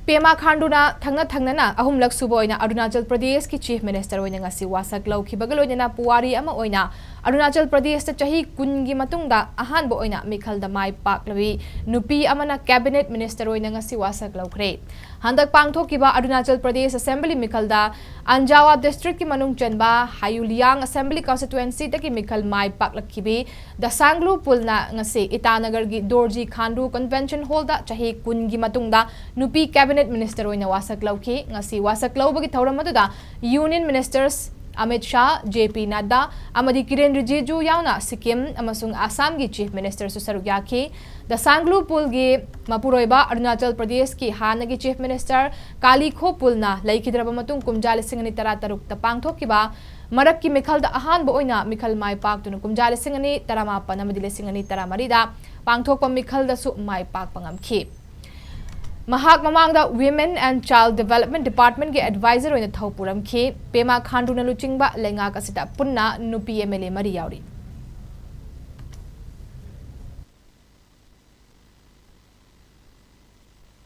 Pema Khandu thangna ahumlak suba oina Arunachal Pradesh ki Chief Minister oina ngasi wasak loukhre loina puwari ama oina Arunachal Pradesh ta chahi kun gi matungda ahanba oina mikhalda mai paklawi nupi amana cabinet minister oina ngasi wasak loukhre handak pangthokiba Arunachal Pradesh Assembly mikhalda Anjawa district ki manung chenba Hayuliang Assembly constituency ta ki mikhal mai paklakhibi da sanglu pulna ngasi Itanagar gi Dorji Khandu convention hall da chahi kun gi matungda nupi cabinet minister oina wasak loukhre ngasi wasak laubagi thauram aduda union ministers Amit Shah, JP Nadda, amadi Kiren Rijiju yauna Sikkim amasung Assam gi Chief Minister Susaruk yaki the Sanglu Pul gi Mapuroiba Arunachal Pradesh ki Hana gi Chief Minister Kali Kho Pulna laikhidraba matung kumjal singani tarataruk ta pangthokiba marak ki mikhal da ahan bo oina mikhal mai pak tunu kumjal singani taramapan amadi singani taramarida pangthokpa mikhal da su mai pak pangamkhi Mahak mamangda Women and Child Development Department ke advisor oina thaupuram khi Pema Khandu na luchingba lenga kasita punna nupi MLA mari yauri